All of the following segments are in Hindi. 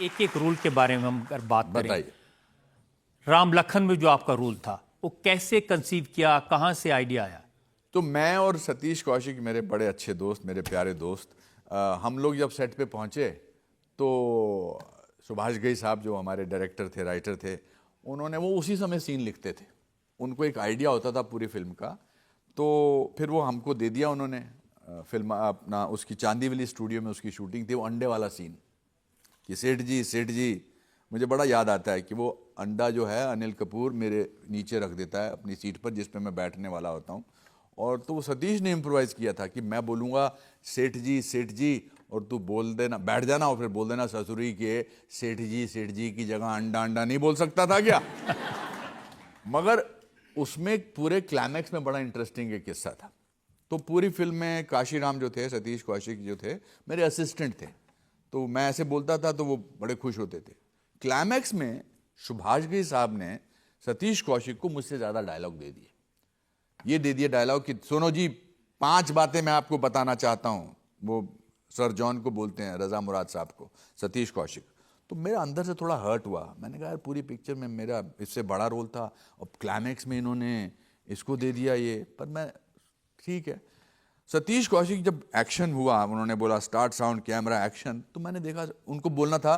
एक एक रोल के बारे में हम अगर बात करें, बताइए। राम लखन में जो आपका रोल था वो कैसे कंसीव किया, कहाँ से आइडिया आया? तो मैं और सतीश कौशिक मेरे बड़े अच्छे दोस्त, मेरे प्यारे दोस्त, हम लोग जब सेट पे पहुंचे तो सुभाष घई साहब जो हमारे डायरेक्टर थे, राइटर थे, उन्होंने वो उसी समय सीन लिखते थे। उनको एक आइडिया होता था पूरी फिल्म का, तो फिर वो हमको दे दिया उन्होंने। फिल्म अपना उसकी चांदीवली स्टूडियो में उसकी शूटिंग थी, वो अंडे वाला सीन कि सेठ जी मुझे बड़ा याद आता है कि वो अंडा जो है अनिल कपूर मेरे नीचे रख देता है अपनी सीट पर जिस पे मैं बैठने वाला होता हूँ, और तो वो सतीश ने इम्प्रोवाइज़ किया था कि मैं बोलूँगा सेठ जी और तू बोल देना, बैठ जाना और फिर बोल देना ससुरी के सेठ जी की जगह अंडा अंडा नहीं बोल सकता था क्या? मगर उसमें पूरे क्लाइमैक्स में बड़ा इंटरेस्टिंग एक किस्सा था। तो पूरी फिल्म में काशीराम जो थे, सतीश कौशिक जो थे, मेरे असिस्टेंट थे, तो मैं ऐसे बोलता था तो वो बड़े खुश होते थे। क्लाइमैक्स में सुभाष घई साहब ने सतीश कौशिक को मुझसे ज़्यादा डायलॉग दे दिए। ये दे दिए डायलॉग कि सुनो जी, 5 बातें मैं आपको बताना चाहता हूँ। वो सर जॉन को बोलते हैं, रजा मुराद साहब को, सतीश कौशिक। तो मेरा अंदर से थोड़ा हर्ट हुआ। मैंने कहा यार पूरी पिक्चर में मेरा इससे बड़ा रोल था और क्लाइमैक्स में इन्होंने इसको दे दिया ये। पर मैं ठीक है। सतीश कौशिक जब एक्शन हुआ, उन्होंने बोला स्टार्ट साउंड कैमरा एक्शन, तो मैंने देखा उनको बोलना था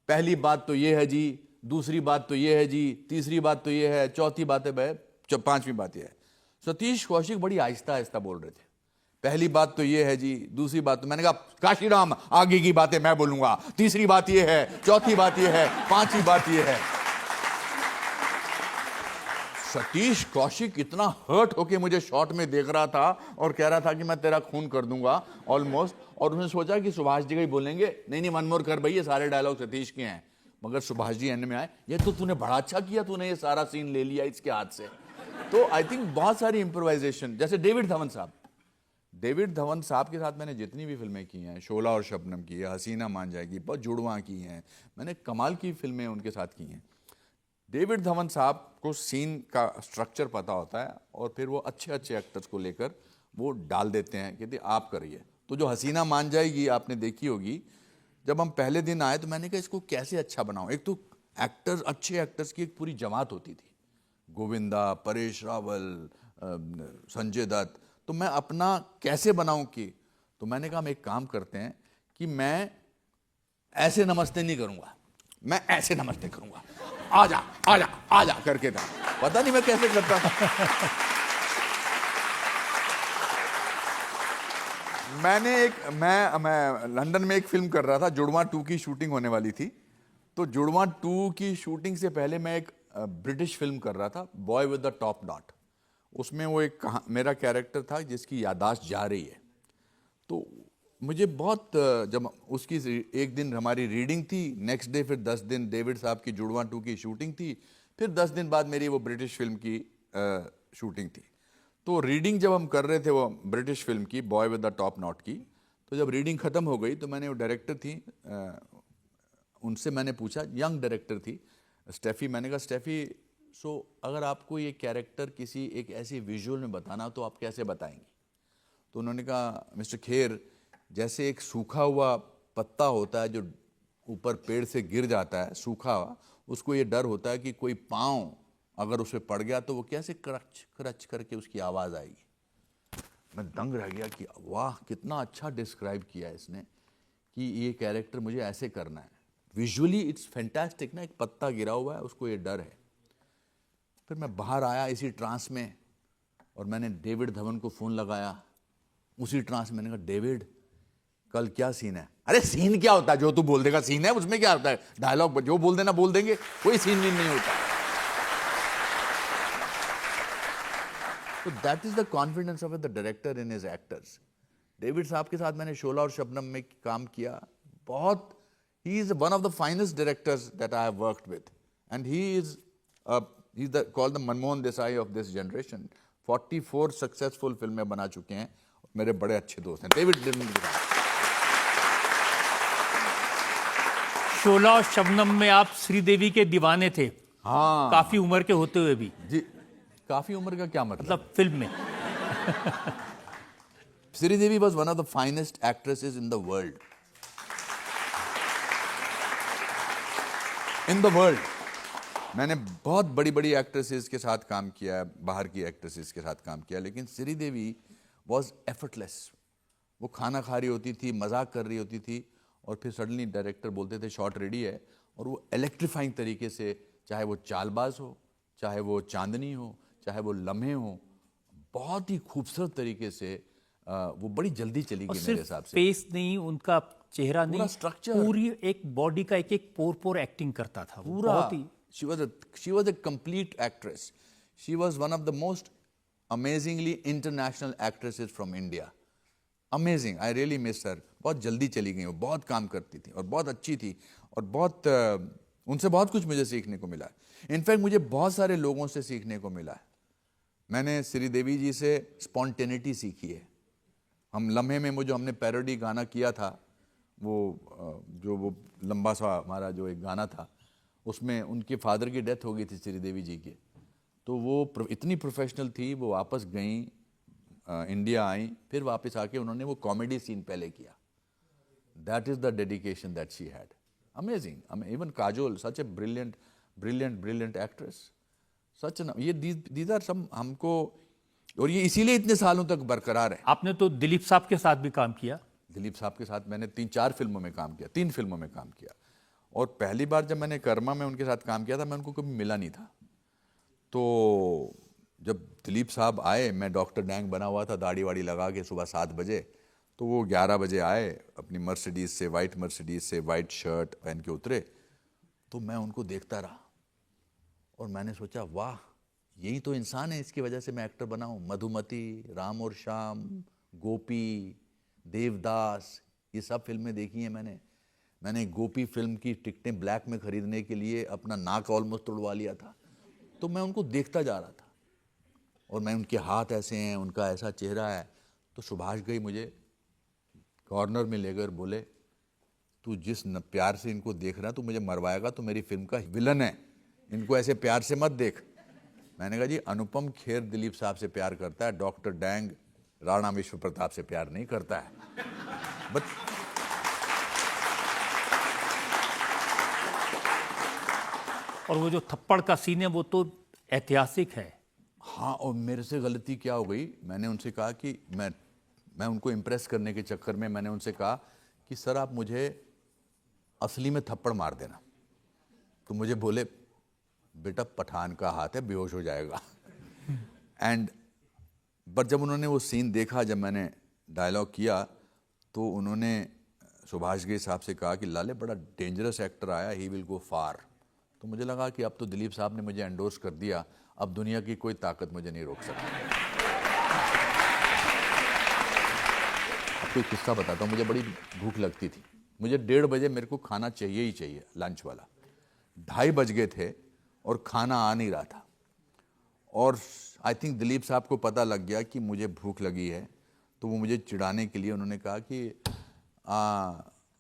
पहली बात तो ये है जी, दूसरी बात तो ये है जी, तीसरी बात तो ये है, चौथी बात है भाई, 5वीं बात ये है। सतीश कौशिक बड़ी आहिस्ता आहिस्ता बोल रहे थे। पहली बात तो ये है जी, दूसरी बात तो, मैंने कहा काशीराम आगे की बातें मैं बोलूंगा, तीसरी बात ये है, चौथी बात ये है, 5वीं बात ये है। सतीश कौशिक इतना हर्ट होके मुझे शॉट में देख रहा था और कह रहा था कि मैं तेरा खून कर दूंगा ऑलमोस्ट। और उसने सोचा कि सुभाष जी का ही बोलेंगे, नहीं मन मोर कर भाई, ये सारे डायलॉग सतीश के हैं। मगर सुभाष जी एंड में आए, ये तो तूने बड़ा अच्छा किया, तूने ये सारा सीन ले लिया इसके हाथ से। तो आई थिंक बहुत सारी इम्प्रोवाइजेशन, जैसे डेविड धवन साहब के साथ मैंने जितनी भी फिल्में की हैं, शोला और शबनम की है, हसीना मान जाएगी, बहुत जुड़वा की हैं, मैंने कमाल की फिल्में उनके साथ की हैं। डेविड धवन साहब को सीन का स्ट्रक्चर पता होता है और फिर वो अच्छे अच्छे एक्टर्स को लेकर वो डाल देते हैं, कहते आप करिए। तो जो हसीना मान जाएगी आपने देखी होगी, जब हम पहले दिन आए तो मैंने कहा इसको कैसे अच्छा बनाऊं। एक तो एक्टर्स, अच्छे एक्टर्स की एक पूरी जमात होती थी, गोविंदा, परेश रावल, संजय दत्त, तो मैं अपना कैसे बनाऊं कि, तो मैंने कहा हम एक काम करते हैं कि मैं ऐसे नमस्ते नहीं करूंगा, मैं ऐसे नमस्ते करूंगा, आजा करके था। पता नहीं मैं कैसे करता था। मैं लंदन में एक फिल्म कर रहा था, जुड़वा 2 की शूटिंग होने वाली थी। तो जुड़वा 2 की शूटिंग से पहले मैं एक ब्रिटिश फिल्म कर रहा था, boy with the top not. उसमें वो एक मेरा कैरेक्टर था जिसकी याददाश्त जा रही है। तो मुझे बहुत, जब उसकी एक दिन हमारी रीडिंग थी, नेक्स्ट डे फिर 10 दिन डेविड साहब की जुड़वा 2 की शूटिंग थी, फिर 10 दिन बाद मेरी वो ब्रिटिश फिल्म की शूटिंग थी। तो रीडिंग जब हम कर रहे थे वो ब्रिटिश फिल्म की, boy with the top not की, तो जब रीडिंग ख़त्म हो गई तो मैंने, वो डायरेक्टर थी, उनसे मैंने पूछा, यंग डायरेक्टर थी स्टेफी, मैंने कहा स्टेफी अगर आपको ये कैरेक्टर किसी एक ऐसी विजुअल में बताना तो आप कैसे बताएंगी? तो उन्होंने कहा मिस्टर खेर, जैसे एक सूखा हुआ पत्ता होता है जो ऊपर पेड़ से गिर जाता है सूखा, उसको ये डर होता है कि कोई पाँव अगर उस पर पड़ गया तो वो कैसे करच करच करके उसकी आवाज़ आएगी। मैं दंग रह गया कि वाह कितना अच्छा डिस्क्राइब किया है इसने कि ये कैरेक्टर मुझे ऐसे करना है। विजुअली इट्स फैंटास्टिक ना, एक पत्ता गिरा हुआ है उसको ये डर है। फिर मैं बाहर आया इसी ट्रांस में और मैंने डेविड धवन को फ़ोन लगाया उसी ट्रांस में। मैंने कहा डेविड कल क्या सीन है? अरे सीन क्या होता है, जो तू बोल देगा सीन है, उसमें क्या होता है, डायलॉग जो बोल देना बोल देंगे, कोई सीन नहीं होता। तो that is the confidence of the director in his actors. David साहब के साथ मैंने शोला और शबनम में काम किया, बहुत, he is one of the finest directors that I have worked with, and he is called the Manmohan Desai of this generation. 44 successful फिल्में बना चुके हैं, मेरे बड़े अच्छे दोस्त हैं डेविड धवन के साथ। शोला और शबनम में आप श्रीदेवी के दीवाने थे। हाँ, काफी उम्र के होते हुए भी। जी, काफी उम्र का क्या मतलब फिल्म में। Sridevi was one of the finest actresses in the world. In the world. मैंने बहुत बड़ी बड़ी एक्ट्रेसेस के साथ काम किया है, बाहर की एक्ट्रेसेस के साथ काम किया, लेकिन श्रीदेवी वॉज एफर्टलेस। वो खाना खा रही होती थी, मजाक कर रही होती थी, और फिर सडनली डायरेक्टर बोलते थे शॉट रेडी है, और वो इलेक्ट्रीफाइंग तरीके से, चाहे वो चालबाज हो, चाहे वो चांदनी हो, चाहे वो लम्हे हो, बहुत ही खूबसूरत तरीके से वो बड़ी जल्दी चली गई मेरे हिसाब से। फेस नहीं, उनका चेहरा नहीं, स्ट्रक्चर, पूरी एक बॉडी का एक एक पोर एक्टिंग करता था वो, पूरा। बहुत ही। she was a complete actress. She was one of the most amazingly international actresses from India. Amazing. I really miss her. बहुत जल्दी चली गई वो, बहुत काम करती थी और बहुत अच्छी थी, और बहुत उनसे बहुत कुछ मुझे सीखने को मिला है। इनफैक्ट मुझे बहुत सारे लोगों से सीखने को मिला है। मैंने श्रीदेवी जी से स्पॉन्टेनिटी सीखी है। हम लम्हे में वो जो हमने पैरोडी गाना किया था, वो लंबा सा हमारा जो एक गाना था, उसमें उनके फादर की डेथ हो गई थी श्रीदेवी जी के, तो वो इतनी प्रोफेशनल थी, वो वापस गई, इंडिया आई, फिर वापस आके उन्होंने वो कॉमेडी सीन पहले किया। That is the dedication that she had. Amazing. Even Kajol, such a brilliant actress, such ये दीज आर सम हमको, और ये इसीलिए इतने सालों तक बरकरार है। आपने तो दिलीप साहब के साथ भी काम किया। दिलीप साहब के साथ मैंने 3 फिल्मों में काम किया, 3 फिल्मों में काम किया, और पहली बार जब मैंने कर्मा में उनके साथ काम किया था, मैं उनको कभी मिला नहीं था। तो जब दिलीप साहब आए, मैं डॉक्टर डैंग बना हुआ था, दाढ़ी वाड़ी लगा के, सुबह 7 बजे, तो वो 11 बजे आए अपनी मर्सिडीज से, वाइट शर्ट पहन के उतरे, तो मैं उनको देखता रहा, और मैंने सोचा वाह, यही तो इंसान है, इसकी वजह से मैं एक्टर बना हूँ। मधुमती, राम और श्याम, गोपी, देवदास, ये सब फिल्में देखी हैं मैंने गोपी फिल्म की टिकटें ब्लैक में खरीदने के लिए अपना नाक ऑलमोस्ट तोड़वा लिया था। तो मैं उनको देखता जा रहा था, और मैं उनके हाथ ऐसे हैं, उनका ऐसा चेहरा है। तो सुभाष घई मुझे कॉर्नर में लेकर बोले, तू जिस प्यार से इनको देख रहा है, तू मुझे मरवाएगा, तो मेरी फिल्म का विलन है, इनको ऐसे प्यार से मत देख। मैंने कहा जी, अनुपम खेर दिलीप साहब से प्यार करता है, डॉक्टर डैंग राणा विश्व प्रताप से प्यार नहीं करता है। बट और वो जो थप्पड़ का सीन है, वो तो ऐतिहासिक है। हाँ, और मेरे से गलती क्या हो गई, मैंने उनसे कहा कि मैं उनको इम्प्रेस करने के चक्कर में मैंने उनसे कहा कि सर आप मुझे असली में थप्पड़ मार देना। तो मुझे बोले, बेटा पठान का हाथ है, बेहोश हो जाएगा। एंड बट जब उन्होंने वो सीन देखा, जब मैंने डायलॉग किया, तो उन्होंने सुभाष घई साहब से कहा कि लाले बड़ा डेंजरस एक्टर आया, ही विल गो फार। तो मुझे लगा कि अब तो दिलीप साहब ने मुझे एंडोर्स कर दिया, अब दुनिया की कोई ताकत मुझे नहीं रोक सकती। अब कोई किस्सा बताता हूँ। मुझे बड़ी भूख लगती थी, मुझे 1:30 बजे मेरे को खाना चाहिए ही चाहिए, लंच वाला। 2:30 बज गए थे और खाना आ नहीं रहा था, और आई थिंक दिलीप साहब को पता लग गया कि मुझे भूख लगी है, तो वो मुझे चिढ़ाने के लिए उन्होंने कहा कि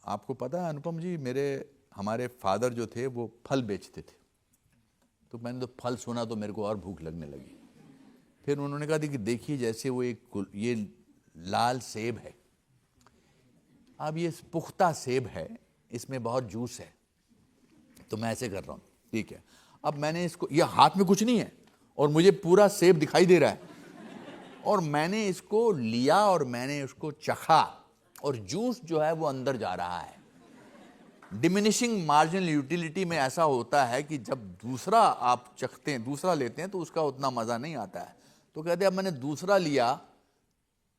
आपको पता है अनुपम जी, हमारे फादर जो थे वो फल बेचते थे। तो मैंने तो फल सुना तो मेरे को और भूख लगने लगी। फिर उन्होंने कहा कि देखिए, जैसे वो ये लाल सेब है, अब ये पुख्ता सेब है, इसमें बहुत जूस है, तो मैं ऐसे कर रहा हूँ, ठीक है। अब मैंने इसको, ये हाथ में कुछ नहीं है और मुझे पूरा सेब दिखाई दे रहा है, और मैंने इसको लिया और मैंने उसको चखा, और जूस जो है वो अंदर जा रहा है। डिमिनिशिंग मार्जिनल यूटिलिटी में ऐसा होता है कि जब दूसरा आप चखते हैं, दूसरा लेते हैं, तो उसका उतना मज़ा नहीं आता है। तो कहते हैं अब मैंने दूसरा लिया,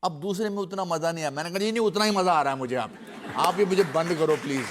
अब दूसरे में उतना मज़ा नहीं आया। मैंने कहा नहीं, उतना ही मज़ा आ रहा है मुझे, आप ये मुझे बंद करो प्लीज़।